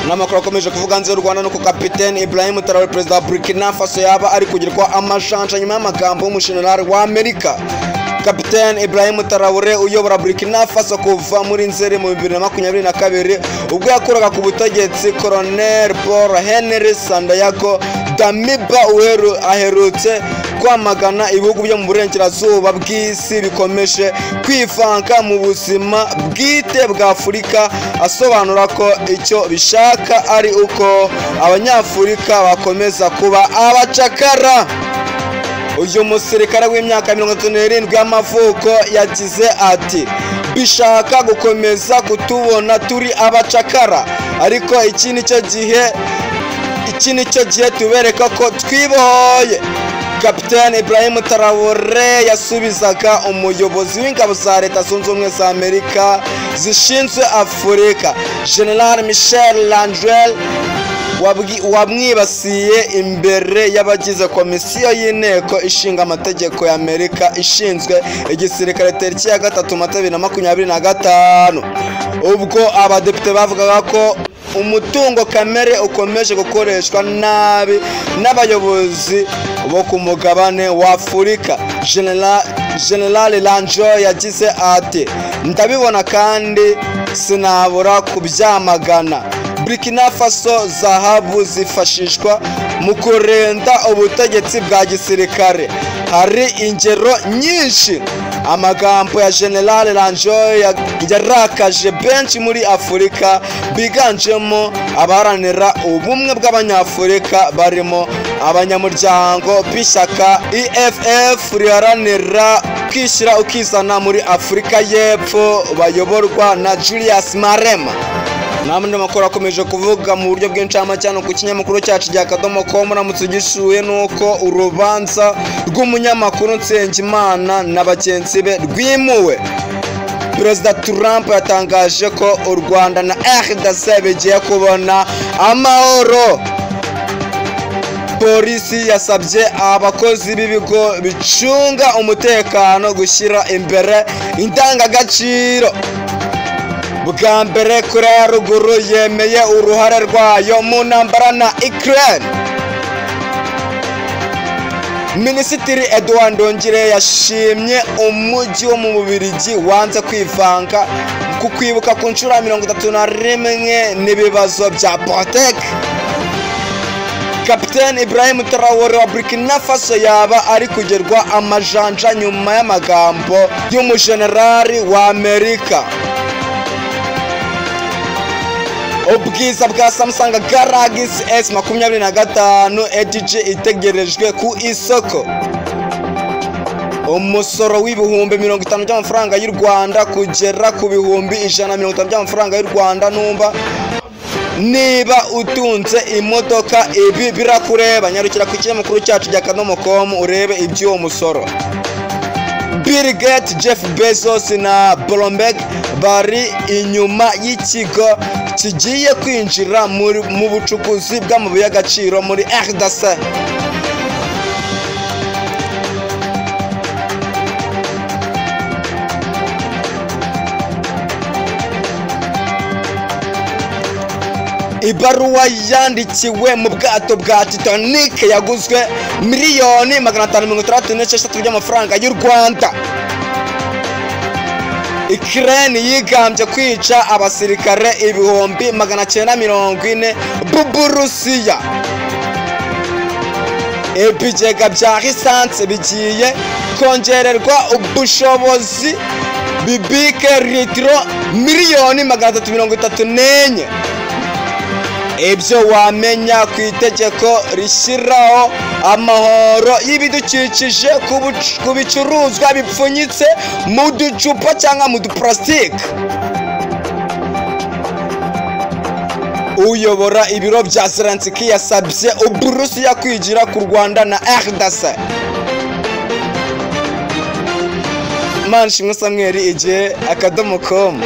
n'amakuru akomeje kuvuga nze Rwanda nuko Kapiteni Ibrahim Traoré Perezida wa Burkina Faso yaba ari kugirwa amashanja nyuma y'amagambo y'umushinari wa Amerika. Kapiteni Ibrahim Traoré uyobora Burkina Faso kuva muri Nzeri mu 2022 ubwo yakuraga ku butegetsi Colonel Paul Henry Sandayago Damiba aherutse kwamagana ibihugu byo mu burengerazuba bw'isi bikomeje kwifanka mu buzima bwite bwa Afurika, asobanura ko icyo bishaka ari uko abanyafurika bakomeza kuba abacakara. Uyu musirikare w'imyaka 37 y'amavuko yagize ati bishaka gukomeza kutubona turi abacakara, ariko iki nicyo gihe tubereka ko twibohoye. Kapiteni Ibrahim Traoré yasubizaga umuyobozi w'ingabo za Leta Zunze Ubumwe za Amerika zishinzwe Afurika General Michel Landrel wamwibasiye imbere y'abagize komisiyo y'inteko ishinga amategeko ya Amerika ishinzwe igisirikare tariki ya 3 Mata 2025 ubwo abadepite bavugaga ko umutungo kamere ukomeje gukoreshwa nabi n'abayobozi bo ku mugabane wa Afurika. General Landrel yagize ati ndabibona kandi sinabura kubyamagana. Burkina Faso zahabu zifashishwa mu kurenda ubutegetsi bwa gisirikare. Hari ingero nyinshi. Amagambo ya General Landrel yarakaje benshi muri Afurika biganjemo abaharanira ubumwe bw'abanyafurika barimo abanyamuryango b'ishyaka EFF riharanira kwishyira ukizana muri Afurika y'Epfo bayoborwa na Julius Malema. Namwe makuru akomeje kuvuga mu buryo bw'incamacano ku kinyamakuru cyacu cya Akadomo.com muramutse gishuye nuko urubanza rw'umunyamakuru Nsengimana na bagenzi be rwimuwe. Perezida Trump yatangaje ko u Rwanda na RDC bigiye kubona amahoro. Polisi yasabye abakozi b'ibigo bicunga umutekano gushyira imbere indangagaciro. Bwa mbere Korea ya Ruguru yemeye uruhare rwayo mu ntambara na Ukraine. Minisitiri Edouard Ndongire yashimye umujyi wo mu Bubiligi wanze kwivanga ku kwibuka ku nshuro 31 n'ibibazo bya politiki. Kapiteni Ibrahim Traoré wa Burkina Faso yaba ari kugerwa amajanja nyuma y'amagambo y'umujenerali wa Amerika. Ubwiza bwa Samsung Galaxy S25 Edge itegerejwe ku isoko. Umusoro w'ibihumbi 50 by'amafaranga y'u Rwanda kugera ku bihumbi 150 by'amafaranga y'u Rwanda niba utunze imodoka ibi birakureba. Nyarukira ku kinyamakuru cyacu cya Akadomo.com urebe iby'uwo musoro. Bill Gates, Jeff Bezos na Bloomberg bari inyuma y'ikigo kigiye kwinjira mu bucukuzi bw'amabuye y'agaciro muri RDC. Ibaruwa yandikiwe mu bwato bwa Titanic yaguzwe miliyoni 536 by'amafaranga y'u Rwanda. Ukraine yigambye kwica abasirikare ibihumbi 940 b'Uburusiya. Ibigega bya lisansi bigiye kongererwa ubushobozi bibike litiro miliyoni 334. Ibyo wamenya ku itegeko rishyiraho amahoro y'ibidukikije ku bicuruzwa bipfunyitse mu ducupa cyangwa mu duplastike. Uyobora ibiro bya Zelensky yasabye Uburusiya kwigira ku Rwanda na RDC. Manishimwe Samuel igihe Akadomo.com.